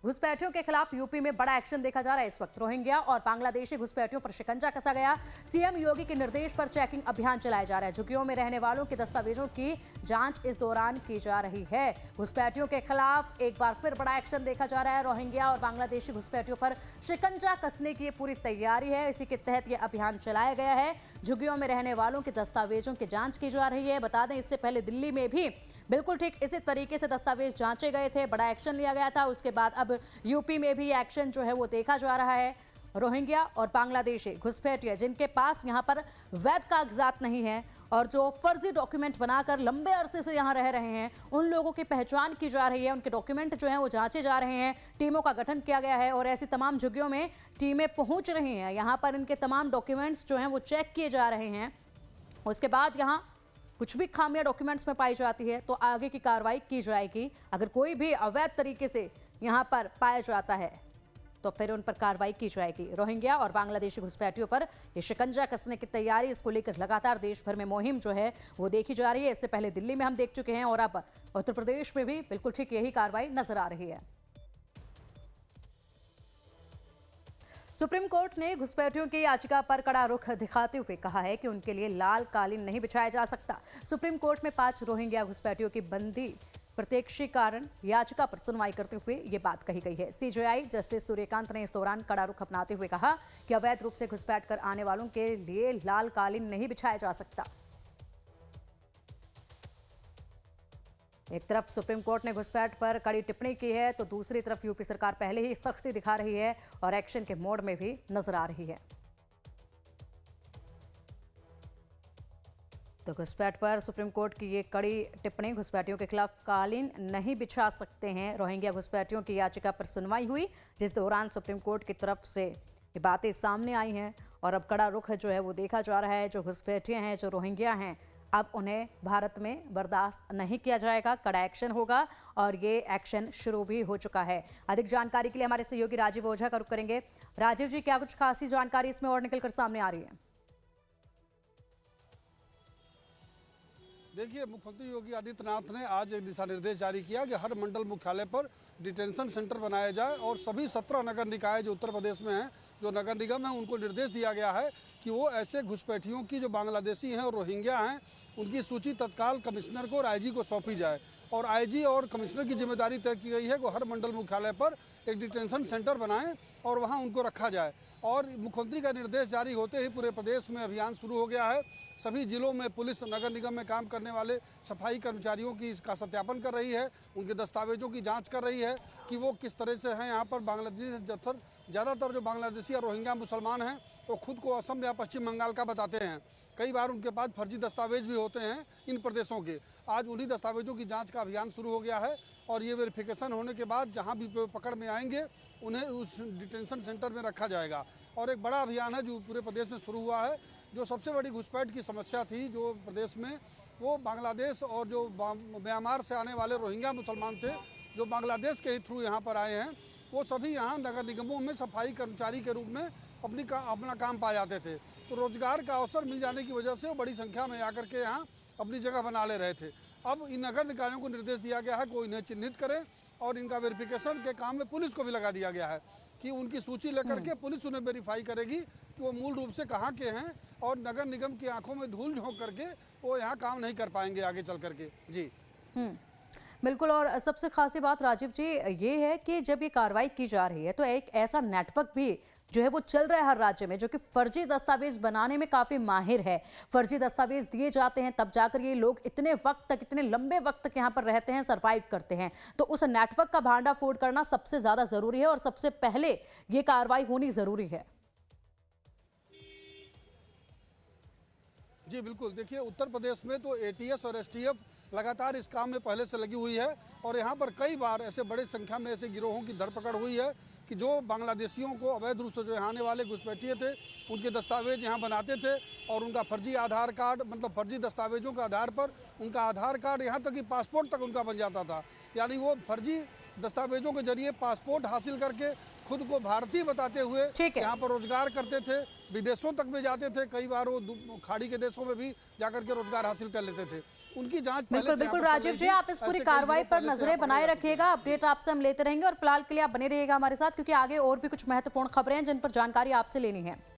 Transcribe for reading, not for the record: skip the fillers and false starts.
घुसपैठियों के खिलाफ यूपी में बड़ा एक्शन देखा जा रहा है। इस वक्त रोहिंग्या और बांग्लादेशी घुसपैठियों पर शिकंजा कसा गया। सीएम योगी के निर्देश पर चेकिंग अभियान चलाया जा रहा है। झुग्गियों में रहने वालों के दस्तावेजों की जांच इस दौरान की जा रही है। घुसपैठियों के खिलाफ एक बार फिर बड़ा एक्शन देखा जा रहा है। रोहिंग्या और बांग्लादेशी घुसपैठियों पर शिकंजा कसने की पूरी तैयारी है। इसी के तहत यह अभियान चलाया गया है। झुग्गियों में रहने वालों के दस्तावेजों की जांच की जा रही है। बता दें, इससे पहले दिल्ली में भी बिल्कुल ठीक इसी तरीके से दस्तावेज जांचे गए थे, बड़ा एक्शन लिया गया था। उसके बाद अब यूपी में भी एक्शन जो है वो देखा जा रहा है। रोहिंग्या और बांग्लादेशी घुसपैठिए जिनके पास यहां पर वैध कागजात नहीं है और जो फर्जी डॉक्यूमेंट बनाकर लंबे अरसे से यहां रह रहे हैं, उन लोगों की पहचान की जा रही है। उनके डॉक्यूमेंट जो हैं वो जांचे जा रहे हैं। टीमों का गठन किया गया है और ऐसी तमाम झुग्गियों में टीमें पहुंच रही हैं। यहां पर इनके तमाम डॉक्यूमेंट्स जो हैं वो चेक किए जा रहे हैं। उसके बाद यहां कुछ भी खामियां डॉक्यूमेंट्स में पाई जाती है तो आगे की कार्रवाई की जाएगी। अगर कोई भी अवैध तरीके से यहां पर पाया जाता है तो फिर उन पर कार्रवाई की जाएगी। रोहिंग्या और बांग्लादेशी घुसपैठियों पर ये शिकंजा कसने की तैयारी, इसको लेकर लगातार देश भर में मुहिम जो है वो देखी जा रही है। इससे पहले दिल्ली में हम देख चुके हैं और अब उत्तर प्रदेश में भी बिल्कुल ठीक यही कार्रवाई नजर आ रही है। सुप्रीम कोर्ट ने घुसपैठियों की याचिका पर कड़ा रुख दिखाते हुए कहा है कि उनके लिए लाल कालीन नहीं बिछाया जा सकता। सुप्रीम कोर्ट में 5 रोहिंग्या घुसपैठियों की बंदी प्रत्यक्षीकरण याचिका पर सुनवाई करते हुए ये बात कही गई है। सीजेआई जस्टिस सूर्यकांत ने इस दौरान कड़ा रुख अपनाते हुए कहा कि अवैध रूप से घुसपैठ कर आने वालों के लिए लाल कालीन नहीं बिछाया जा सकता। एक तरफ सुप्रीम कोर्ट ने घुसपैठ पर कड़ी टिप्पणी की है तो दूसरी तरफ यूपी सरकार पहले ही सख्ती दिखा रही है और एक्शन के मोड में भी नजर आ रही है। तो घुसपैठ पर सुप्रीम कोर्ट की ये कड़ी टिप्पणी, घुसपैठियों के खिलाफ कालीन नहीं बिछा सकते हैं। रोहिंग्या घुसपैठियों की याचिका पर सुनवाई हुई, जिस दौरान सुप्रीम कोर्ट की तरफ से ये बातें सामने आई हैं और अब कड़ा रुख जो है वो देखा जा रहा है। जो घुसपैठिए हैं, जो रोहिंग्या हैं, अब उन्हें भारत में बर्दाश्त नहीं किया जाएगा। कड़ा एक्शन होगा और ये एक्शन शुरू भी हो चुका है। अधिक जानकारी के लिए हमारे सहयोगी राजीव ओझा का रुख करेंगे। राजीव जी, क्या कुछ खासी जानकारी इसमें और निकलकर सामने आ रही है? देखिए, मुख्यमंत्री योगी आदित्यनाथ ने आज एक दिशा निर्देश जारी किया कि हर मंडल मुख्यालय पर डिटेंशन सेंटर बनाया जाए और सभी 17 नगर निकाय जो उत्तर प्रदेश में हैं, जो नगर निगम हैं, उनको निर्देश दिया गया है कि वो ऐसे घुसपैठियों की जो बांग्लादेशी हैं और रोहिंग्या हैं, उनकी सूची तत्काल कमिश्नर को और आईजी को सौंपी जाए। और आईजी और कमिश्नर की जिम्मेदारी तय की गई है कि हर मंडल मुख्यालय पर एक डिटेंशन सेंटर बनाएं और वहाँ उनको रखा जाए। और मुख्यमंत्री का निर्देश जारी होते ही पूरे प्रदेश में अभियान शुरू हो गया है। सभी जिलों में पुलिस नगर निगम में काम करने वाले सफाई कर्मचारियों की इसका सत्यापन कर रही है, उनके दस्तावेजों की जांच कर रही है कि वो किस तरह से हैं। यहाँ पर बांग्लादेश ज़्यादातर जो बांग्लादेशी और रोहिंग्या मुसलमान हैं वो खुद को असम या पश्चिम बंगाल का बताते हैं। कई बार उनके पास फर्जी दस्तावेज भी होते हैं इन प्रदेशों के। आज उन्हीं दस्तावेजों की जांच का अभियान शुरू हो गया है और ये वेरिफिकेशन होने के बाद जहां भी पकड़ में आएंगे उन्हें उस डिटेंशन सेंटर में रखा जाएगा। और एक बड़ा अभियान है जो पूरे प्रदेश में शुरू हुआ है। जो सबसे बड़ी घुसपैठ की समस्या थी जो प्रदेश में, वो बांग्लादेश और जो म्यांमार से आने वाले रोहिंग्या मुसलमान थे जो बांग्लादेश के ही थ्रू यहाँ पर आए हैं, वो सभी यहाँ नगर निगमों में सफाई कर्मचारी के रूप में अपना काम पा जाते थे। तो रोजगार का अवसर मिल जाने की वजह से वो बड़ी संख्या में आकर के यहाँ अपनी जगह बना ले रहे थे। अब इन नगर निकायों को निर्देश दिया गया है कि इन्हें चिन्हित करें और इनका वेरिफिकेशन के काम में पुलिस को भी लगा दिया गया है कि उनकी सूची लेकर के पुलिस उन्हें वेरीफाई करेगी कि वो मूल रूप से कहाँ के हैं और नगर निगम की आंखों में धूल झोंक करके वो यहाँ काम नहीं कर पाएंगे आगे चल करके। जी बिल्कुल। और सबसे खासी बात राजीव जी ये है कि जब ये कार्रवाई की जा रही है तो एक ऐसा नेटवर्क भी जो है वो चल रहा है हर राज्य में, जो कि फर्जी दस्तावेज बनाने में काफी माहिर है। फर्जी दस्तावेज दिए जाते हैं तब जाकर ये लोग इतने वक्त तक, इतने लंबे वक्त तक यहाँ पर रहते हैं, सरवाइव करते हैं। तो उस नेटवर्क का भांडाफोड़ करना सबसे ज्यादा जरूरी है और सबसे पहले ये कार्रवाई होनी जरूरी है। जी बिल्कुल। देखिए, उत्तर प्रदेश में तो एटीएस और एसटीएफ लगातार इस काम में पहले से लगी हुई है और यहाँ पर कई बार ऐसे बड़ी संख्या में ऐसे गिरोहों की धरपकड़ हुई है कि जो बांग्लादेशियों को अवैध रूप से जो यहाँ आने वाले घुसपैठिए थे उनके दस्तावेज यहाँ बनाते थे और उनका फर्जी आधार कार्ड, मतलब फर्जी दस्तावेजों के आधार पर उनका आधार कार्ड, यहाँ तक कि पासपोर्ट तक उनका बन जाता था। यानी वो फर्जी दस्तावेजों के जरिए पासपोर्ट हासिल करके खुद को भारतीय बताते हुए ठीक है। यहाँ पर रोजगार करते थे, विदेशों तक भी जाते थे, कई बार वो खाड़ी के देशों में भी जाकर के रोजगार हासिल कर लेते थे। उनकी जांच पहले बिल्कुल से बिल्कुल यहाँ पर चल राजीव रही जी, थी। आप इस पूरी ऐसे कई कार्रवाई गिरोह पर पहले से नजरें यहाँ पर बनाए रह चुके रखिएगा, अपडेट आपसे हम लेते रहेंगे और फिलहाल के लिए आप बने रहिएगा हमारे साथ, क्योंकि आगे और भी कुछ महत्वपूर्ण खबरें हैं जिन पर जानकारी आपसे लेनी है।